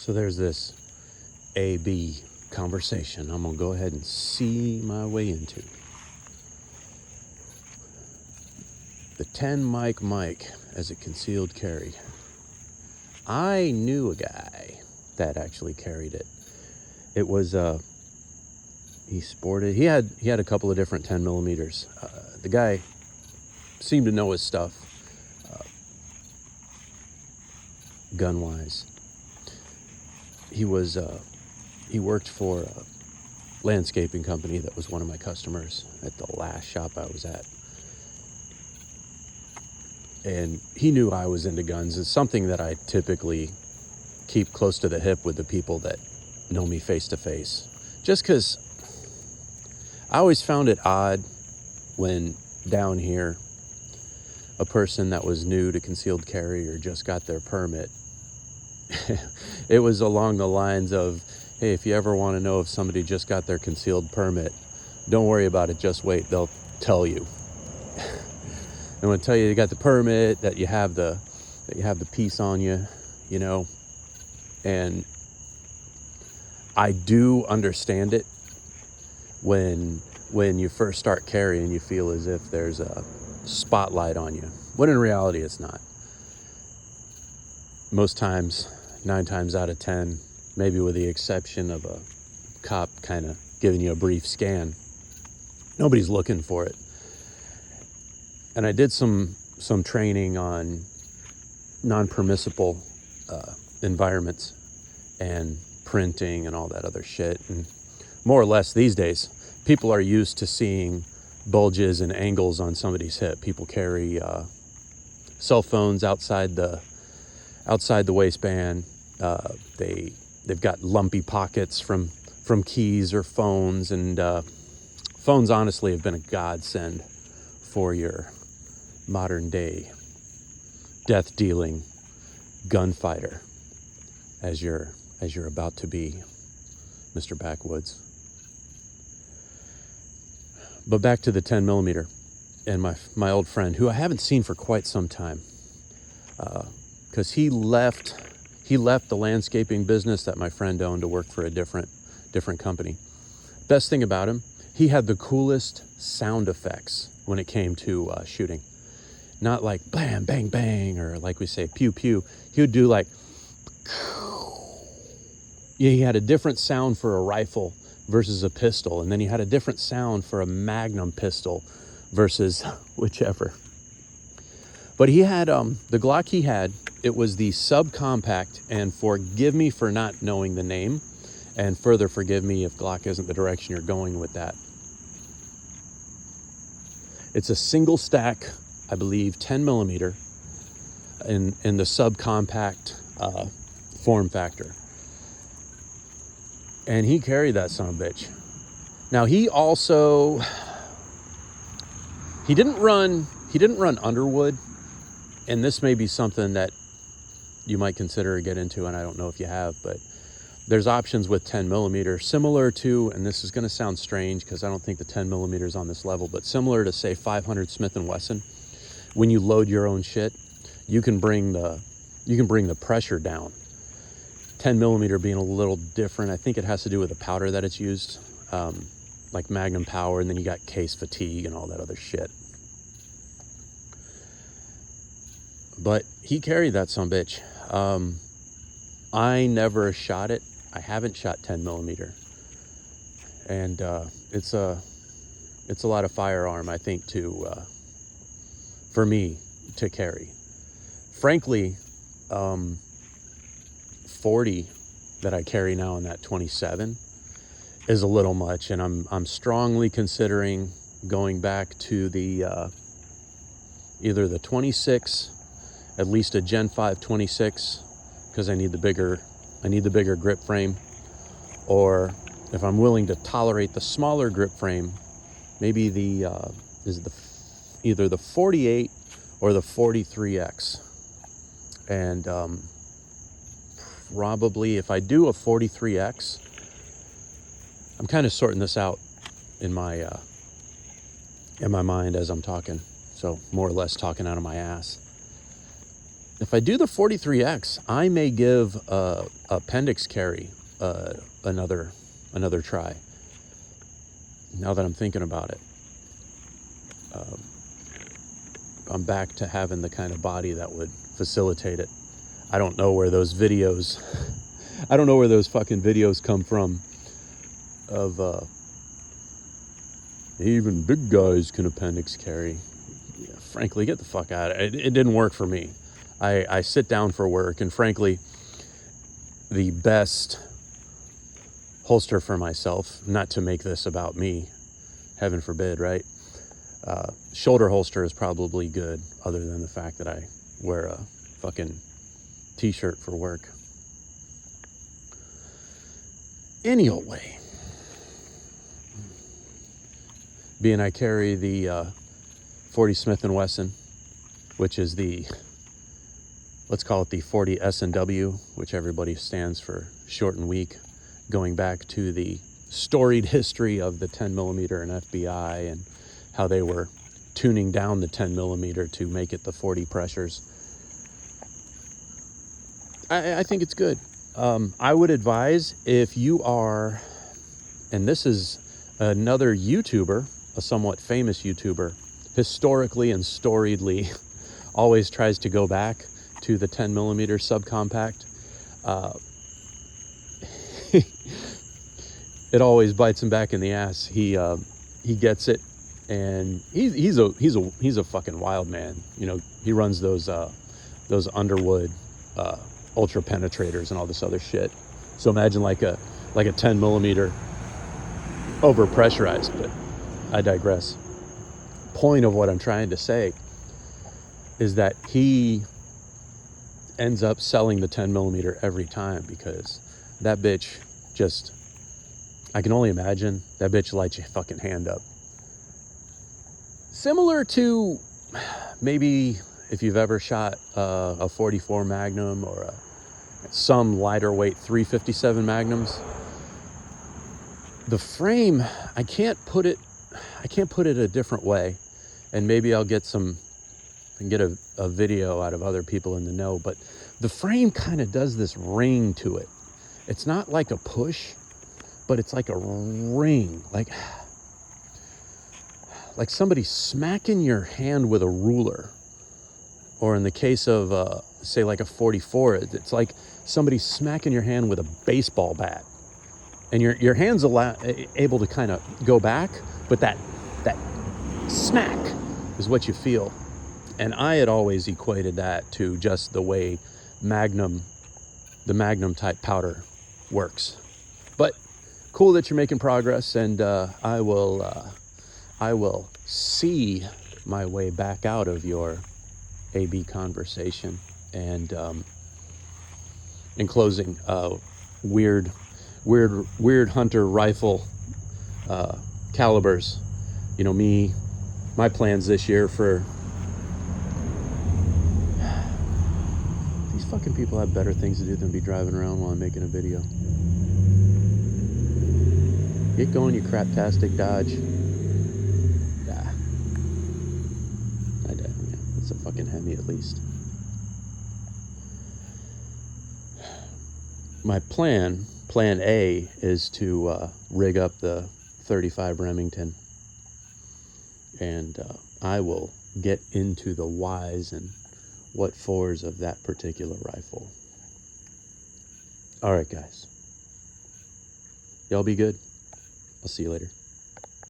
So there's this A-B conversation I'm going to go ahead and see my way into. The 10 mic mic as a concealed carry. I knew a guy that actually carried it. It was he had a couple of different 10 millimeters. The guy seemed to know his stuff, gun wise. He worked for a landscaping company that was one of my customers at the last shop I was at. And he knew I was into guns. It's something that I typically keep close to the hip with the people that know me face to face. Just because I always found it odd when down here, a person that was new to concealed carry or just got their permit, it was along the lines of, hey, if you ever want to know if somebody just got their concealed permit, don't worry about it, just wait, they'll tell you. And when I tell you you got the permit, that you have the piece on you, you know. And I do understand it when you first start carrying, you feel as if there's a spotlight on you, when in reality it's not. Most times, 9 times out of 10, maybe with the exception of a cop kind of giving you a brief scan, nobody's looking for it. And I did some training on non-permissible environments and printing and all that other shit. And more or less these days, people are used to seeing bulges and angles on somebody's hip. People carry cell phones outside the waistband. They've got lumpy pockets from keys or phones, and phones honestly have been a godsend for your modern day death dealing gunfighter, as you're about to be, Mr. Backwoods. But back to the 10 millimeter and my old friend, who I haven't seen for quite some time, because he left the landscaping business that my friend owned to work for a different company. Best thing about him, he had the coolest sound effects when it came to shooting. Not like bam, bang, bang, or like we say, pew, pew. He would do like, yeah, he had a different sound for a rifle versus a pistol. And then he had a different sound for a Magnum pistol versus whichever. But he had, the Glock he had, it was the subcompact, and forgive me for not knowing the name, and further forgive me if Glock isn't the direction you're going with that. It's a single stack, I believe, 10 millimeter in the subcompact form factor. And he carried that son of a bitch. Now he didn't run Underwood, and this may be something that you might consider or get into, and I don't know if you have, but there's options with 10 millimeter similar to, and this is going to sound strange because I don't think the 10 millimeter is on this level, but similar to, say, 500 Smith & Wesson. When you load your own shit, you can bring the pressure down. 10 millimeter being a little different. I think it has to do with the powder that it's used, like Magnum Power, and then you got case fatigue and all that other shit. But he carried that sumbitch. I never shot it. I haven't shot 10 millimeter. And it's a lot of firearm, I think, for me to carry. Frankly, 40 that I carry now in that 27 is a little much, and I'm strongly considering going back to the either the 26, at least a Gen 5 26, because I need the bigger grip frame, or if I'm willing to tolerate the smaller grip frame, maybe either the 48 or the 43X. And probably if I do a 43X, I'm kind of sorting this out in my mind as I'm talking, so more or less talking out of my ass. if I do the 43X, I may give appendix carry another try. Now that I'm thinking about it, I'm back to having the kind of body that would facilitate it. I don't know where those videos, I don't know where those fucking videos come from of even big guys can appendix carry. Yeah, frankly, get the fuck out of it. It didn't work for me. I sit down for work, and frankly, the best holster for myself, not to make this about me, heaven forbid, right? Shoulder holster is probably good, other than the fact that I wear a fucking t-shirt for work. Anyway, being I carry the 40 Smith & Wesson, which is the, let's call it the 40 S&W, which everybody stands for short and weak, going back to the storied history of the 10 millimeter and FBI and how they were tuning down the 10 millimeter to make it the 40 pressures. I think it's good. I would advise, if you are, and this is another YouTuber, a somewhat famous YouTuber, historically and storiedly always tries to go back to the 10 millimeter subcompact. It always bites him back in the ass. He gets it, and he's a fucking wild man. You know, he runs those Underwood ultra penetrators and all this other shit. So imagine like a 10 millimeter over pressurized, but I digress. Point of what I'm trying to say is that he ends up selling the 10 millimeter every time, because that bitch just, I can only imagine, that bitch lights your fucking hand up. Similar to maybe if you've ever shot a 44 Magnum or some lighter weight 357 Magnums. The frame, I can't put it a different way, and maybe I'll get a video out of other people in the know, but the frame kind of does this ring to it. It's not like a push, but it's like a ring, like somebody smacking your hand with a ruler. Or in the case of, say, like a 44, it's like somebody smacking your hand with a baseball bat. And your hand's able to kind of go back, but that smack is what you feel. And I had always equated that to just the way the Magnum type powder works. But cool that you're making progress, and I will see my way back out of your AB conversation. And in closing, weird hunter rifle calibers. You know, my plans this year for, these fucking people have better things to do than be driving around while I'm making a video. Get going, you craptastic Dodge. It's a fucking Hemi at least. My plan A, is to rig up the 35 Remington, and I will get into the whys and what fors of that particular rifle. All right, guys. Y'all be good. I'll see you later.